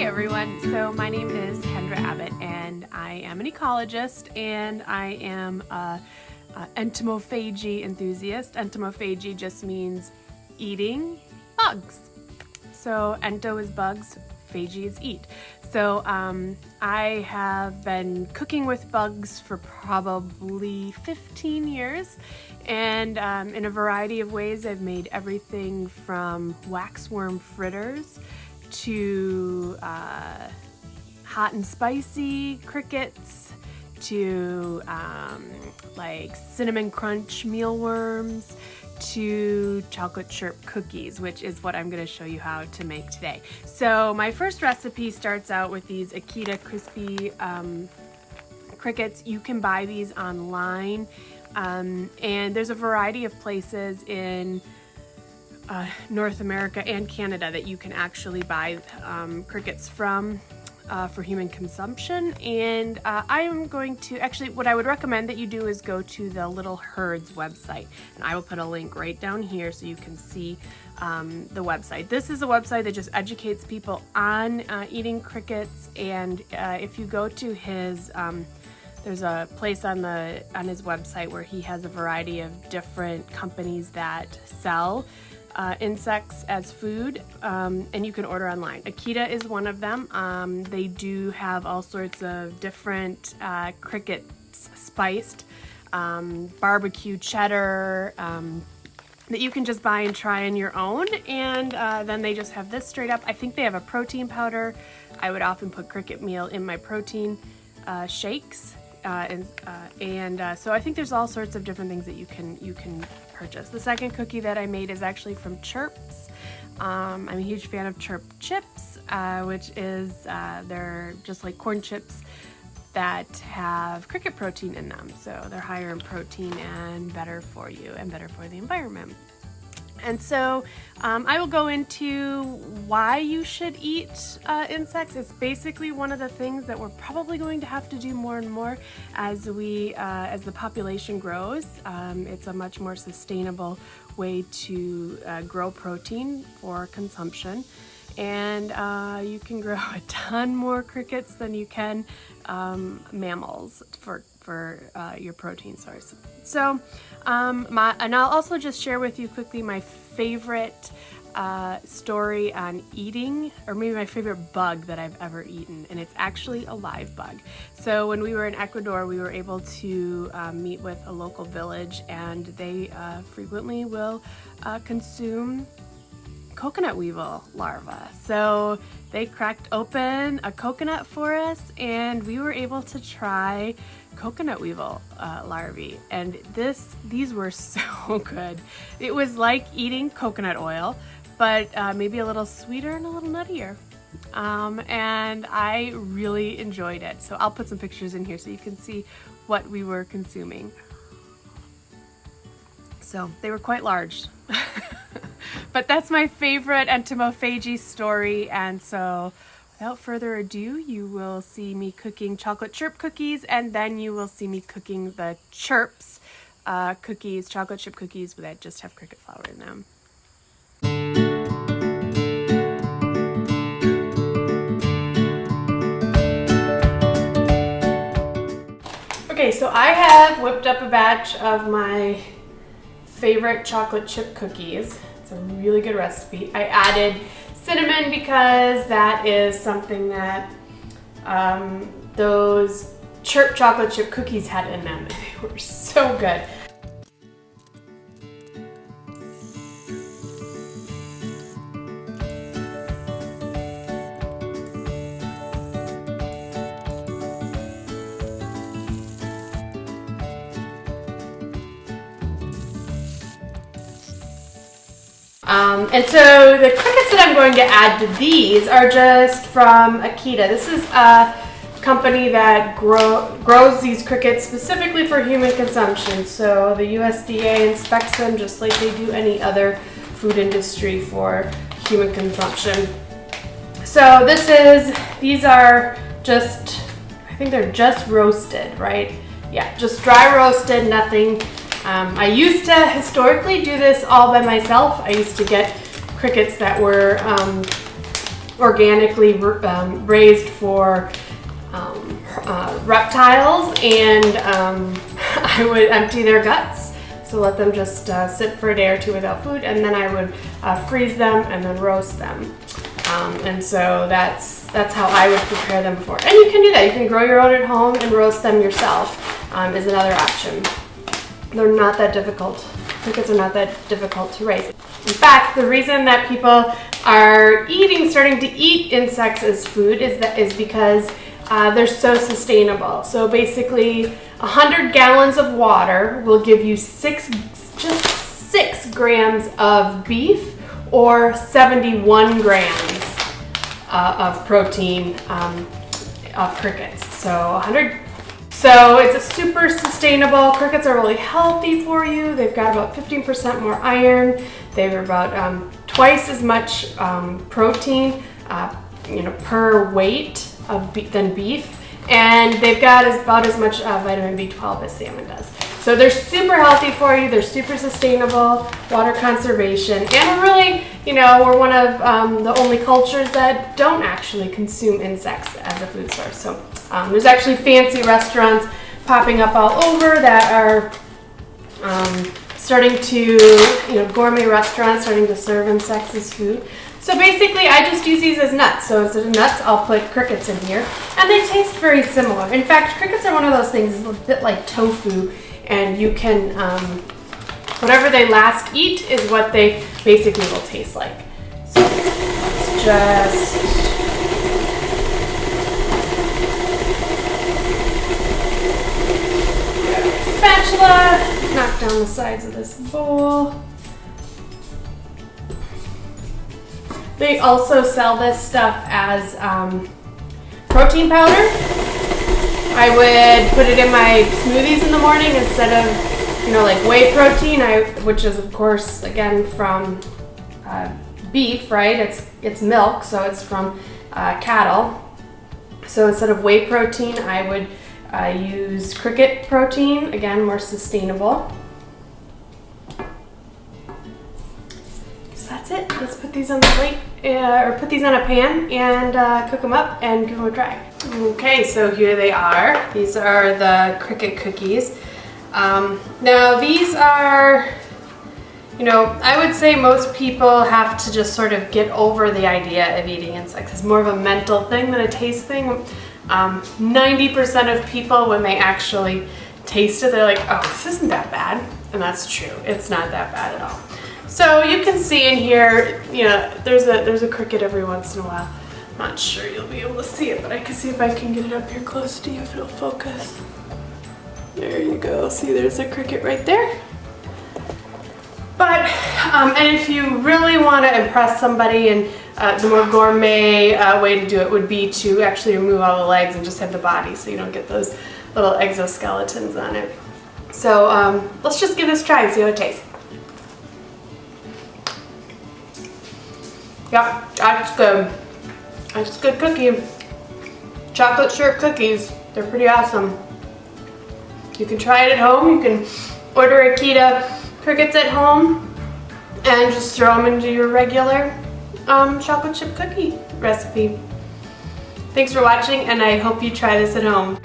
Hey everyone, so my name is Kendra Abbott and I am an ecologist and I am a entomophagy enthusiast. Entomophagy just means eating bugs. So ento is bugs, phagy is eat. So I have been cooking with bugs for probably 15 years and in a variety of ways. I've made everything from waxworm fritters to hot and spicy crickets to like cinnamon crunch mealworms to chocolate chirp cookies, which is what I'm going to show you how to make today. So my first recipe starts out with these Akita crispy crickets. You can buy these online and there's a variety of places in North America and Canada that you can actually buy crickets from for human consumption. And I am going to actually, what I would recommend that you do is go to the Little Herds website, and I will put a link right down here so you can see the website. This is a website that just educates people on eating crickets, and if you go to his there's a place on his website where he has a variety of different companies that sell insects as food, and you can order online. Akita is one of them. They do have all sorts of different crickets spiced, barbecue cheddar, that you can just buy and try on your own. And then they just have this straight up. I think they have a protein powder. I would often put cricket meal in my protein shakes. So I think there's all sorts of different things that you can purchase. The second cookie that I made is actually from Chirps. I'm a huge fan of Chirp chips, which is they're just like corn chips that have cricket protein in them. So they're higher in protein and better for you and better for the environment. And so I will go into why you should eat insects. It's basically one of the things that we're probably going to have to do more and more as the population grows. It's a much more sustainable way to grow protein for consumption. And you can grow a ton more crickets than you can mammals for your protein source. So, and I'll also just share with you quickly my favorite story on eating, or maybe my favorite bug that I've ever eaten, and it's actually a live bug. So when we were in Ecuador, we were able to meet with a local village, and they frequently will consume coconut weevil larvae. So they cracked open a coconut for us, and we were able to try coconut weevil larvae, and these were so good. It was like eating coconut oil, but maybe a little sweeter and a little nuttier. And I really enjoyed it. So I'll put some pictures in here so you can see what we were consuming. So they were quite large. But that's my favorite entomophagy story, and so without further ado, you will see me cooking chocolate chirp cookies, and then you will see me cooking the Chirps cookies, chocolate chip cookies that just have cricket flour in them. Okay, so I have whipped up a batch of my favorite chocolate chip cookies. It's a really good recipe. I added cinnamon because that is something that those Chirp chocolate chip cookies had in them. They were so good. And so the crickets that I'm going to add to these are just from Akita. This is a company that grows these crickets specifically for human consumption. So the USDA inspects them just like they do any other food industry for human consumption. So these are just, I think they're just roasted, right? Yeah, just dry roasted, nothing. I used to historically do this all by myself. I used to get crickets that were organically raised for reptiles, and I would empty their guts. So let them just sit for a day or two without food, and then I would freeze them and then roast them. And so that's how I would prepare them before. And you can do that. You can grow your own at home and roast them yourself is another option. They're not that difficult. Crickets are not that difficult to raise. In fact, the reason that people are starting to eat insects as food is because they're so sustainable. So basically, 100 gallons of water will give you just 6 grams of beef or 71 grams of protein of crickets. So 100. So it's a super sustainable. Crickets are really healthy for you. They've got about 15% more iron. They're about twice as much protein, per weight than beef, and they've got about as much vitamin B12 as salmon does. So they're super healthy for you. They're super sustainable, water conservation, and we're one of the only cultures that don't actually consume insects as a food source. So there's actually fancy restaurants popping up all over that are starting to, gourmet restaurants starting to serve insects as food. So basically, I just use these as nuts. So instead of nuts, I'll put crickets in here, and they taste very similar. In fact, crickets are one of those things, it's a bit like tofu, and you can, whatever they last eat is what they basically will taste like. So let's just spatula, knock down the sides of this bowl. They also sell this stuff as protein powder. I would put it in my smoothies in the morning instead of, like whey protein, which is of course again from beef, right? It's milk, so it's from cattle. So instead of whey protein, I would use cricket protein, again more sustainable. So that's it. Let's put these on the plate, or put these on a pan and cook them up and give them a try. Okay, so here they are. These are the cricket cookies. Now these are, I would say most people have to just sort of get over the idea of eating insects. It's more of a mental thing than a taste thing. 90% of people, when they actually taste it, they're like, oh, this isn't that bad. And that's true. It's not that bad at all. So you can see in here, there's a cricket every once in a while. I'm not sure you'll be able to see it, but I can see if I can get it up here close to you if it'll focus. There you go. See, there's a cricket right there. But, and if you really want to impress somebody, and the more gourmet way to do it would be to actually remove all the legs and just have the body, so you don't get those little exoskeletons on it. So let's just give this a try and see how it tastes. Yeah, that's good. That's a good cookie. Chocolate chip cookies. They're pretty awesome. You can try it at home. You can order Akita crickets at home and just throw them into your regular chocolate chip cookie recipe. Thanks for watching, and I hope you try this at home.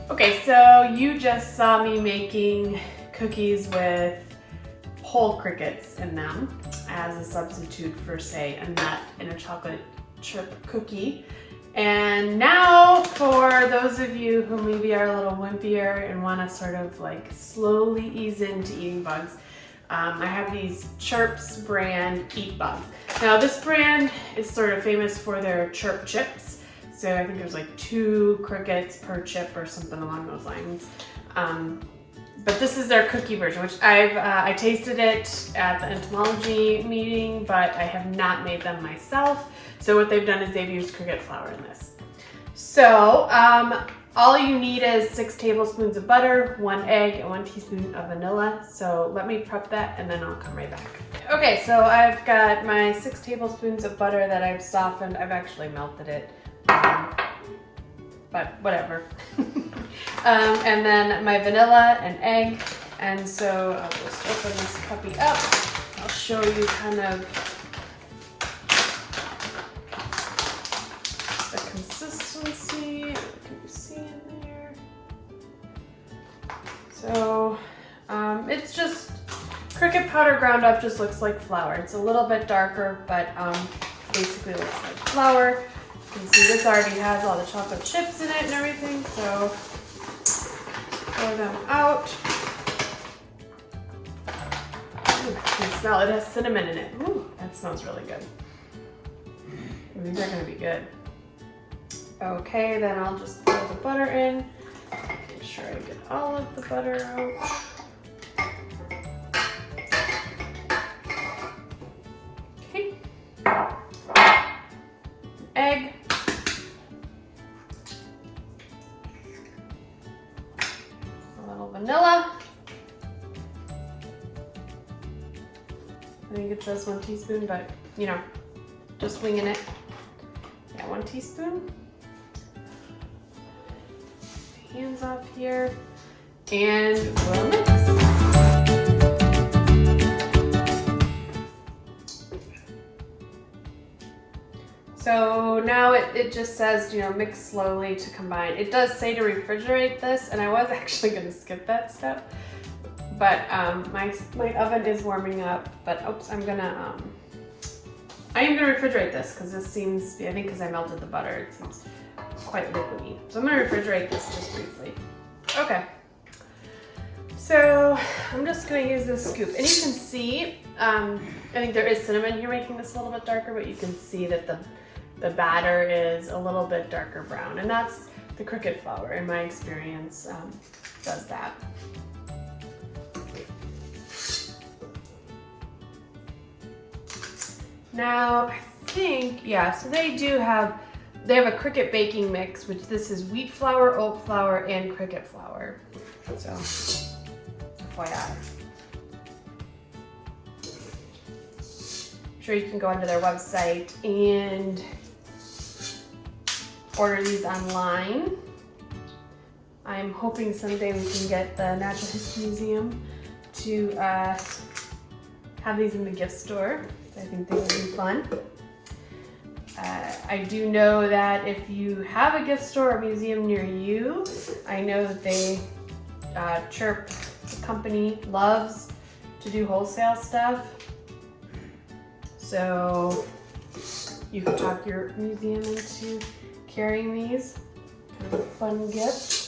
Okay, so you just saw me making cookies with whole crickets in them as a substitute for, say, a nut in a chocolate chip cookie. And now for those of you who maybe are a little wimpier and want to sort of like slowly ease into eating bugs, I have these Chirp's brand Eat Bugs. Now this brand is sort of famous for their Chirp chips. So I think there's like 2 crickets per chip or something along those lines. But this is their cookie version, which I tasted it at the entomology meeting, but I have not made them myself. So what they've done is they've used cricket flour in this. So all you need is 6 tablespoons of butter, 1 egg, and 1 teaspoon of vanilla. So let me prep that and then I'll come right back. Okay, so I've got my 6 tablespoons of butter that I've softened. I've actually melted it But whatever. And then my vanilla and egg. And so I'll just open this puppy up. I'll show you kind of the consistency. What can you see in there? So it's just cricket powder ground up, just looks like flour. It's a little bit darker, but basically looks like flour. You can see this already has all the chocolate chips in it and everything, so pour them out. Ooh, you can smell it has cinnamon in it. Ooh, that smells really good. These are gonna be good. Okay, then I'll just pour the butter in. Make sure I get all of the butter out. Okay. Egg. A little vanilla. I think it says 1 teaspoon, but you know, just winging it. Yeah, 1 teaspoon. Hands off here, and we'll mix. So now it just says, you know, mix slowly to combine. It does say to refrigerate this, and I was actually going to skip that step, but my oven is warming up. But oops, I am gonna refrigerate this because this seems, I think because I melted the butter, it seems quite liquidy. So I'm gonna refrigerate this just briefly. Okay. So I'm just gonna use this scoop, and you can see, I think there is cinnamon here making this a little bit darker, but you can see that the batter is a little bit darker brown, and that's the cricket flour, in my experience, does that. Now, I think, yeah, so they have a cricket baking mix, which this is wheat flour, oat flour, and cricket flour. So, FYI. I'm sure you can go onto their website and order these online. I'm hoping someday we can get the Natural History Museum to have these in the gift store. I think they would be fun. I do know that if you have a gift store or museum near you, I know that they, Chirp, the company, loves to do wholesale stuff. So you can talk your museum into carrying these. Kind of a fun gift.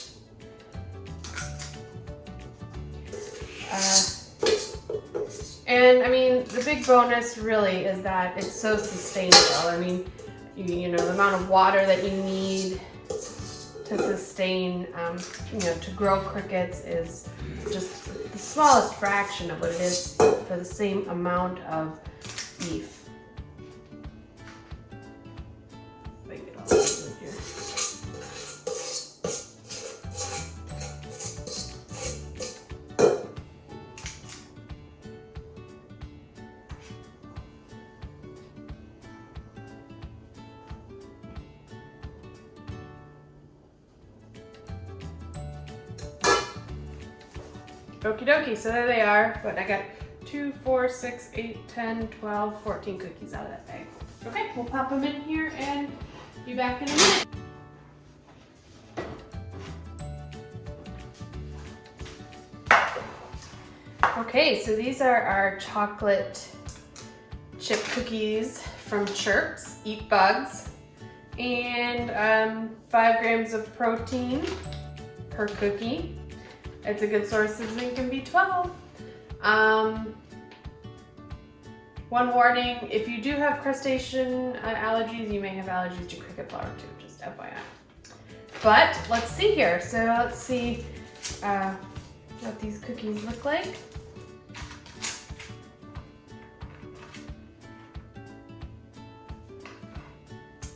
And I mean, the big bonus really is that it's so sustainable. I mean, you know, the amount of water that you need to sustain, you know, to grow crickets is just the smallest fraction of what it is for the same amount of beef. If I can get all this in here. Okie dokie, so there they are, but I got 2, 4, 6, 8, 10, 12, 14 cookies out of that bag. Okay, we'll pop them in here and be back in a minute. Okay, so these are our chocolate chip cookies from Chirp's Eat Bugs, and 5 grams of protein per cookie. It's a good source of zinc and B12. One warning, if you do have crustacean allergies, you may have allergies to cricket flour too, just FYI. But let's see here. So let's see what these cookies look like.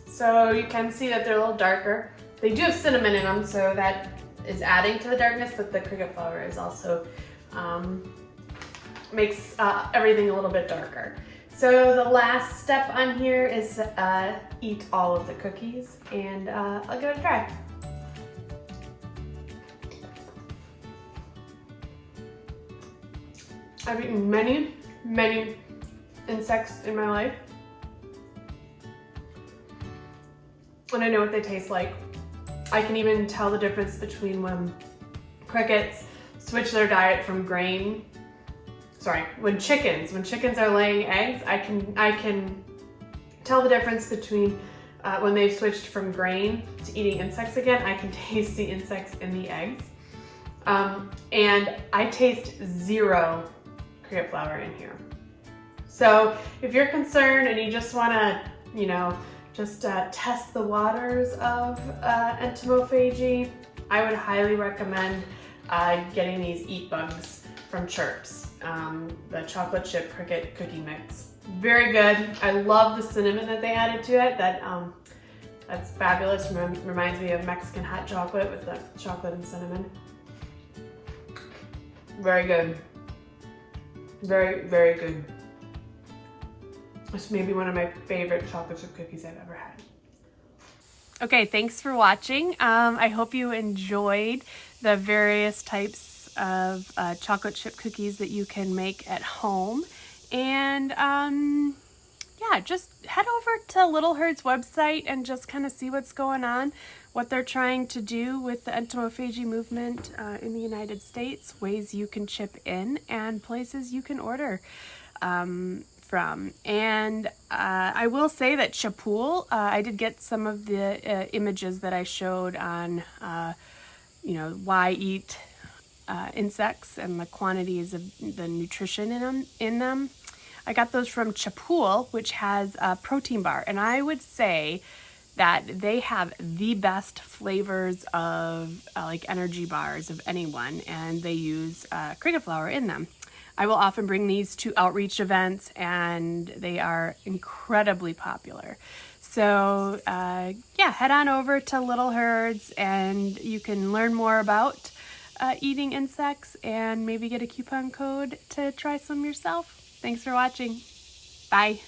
So you can see that they're a little darker. They do have cinnamon in them, so that is adding to the darkness, but the cricket flour is also makes everything a little bit darker. So the last step on here is eat all of the cookies, and I'll give it a try. I've eaten many, many insects in my life, and I know what they taste like. I can even tell the difference between when crickets switch their diet from grain. When chickens are laying eggs, I can tell the difference between when they've switched from grain to eating insects again. I can taste the insects in the eggs. And I taste zero cricket flour in here. So if you're concerned and you just want to, just test the waters of entomophagy, I would highly recommend getting these Eat Bugs from Chirp's, the chocolate chip cricket cookie mix. Very good. I love the cinnamon that they added to it. That's fabulous. Reminds me of Mexican hot chocolate with the chocolate and cinnamon. Very good. Very, very good. It's maybe one of my favorite chocolate chip cookies I've ever had. Okay, thanks for watching. I hope you enjoyed the various types of chocolate chip cookies that you can make at home. And yeah, just head over to Little Herd's website and just kind of see what's going on, what they're trying to do with the entomophagy movement in the United States, ways you can chip in, and places you can order from. And I will say that Chapool, I did get some of the images that I showed on, why eat insects and the quantities of the nutrition in them. I got those from Chapool, which has a protein bar, and I would say that they have the best flavors of like energy bars of anyone, and they use cricket flour in them. I will often bring these to outreach events, and they are incredibly popular. So yeah, head on over to Little Herds and you can learn more about eating insects and maybe get a coupon code to try some yourself. Thanks for watching. Bye.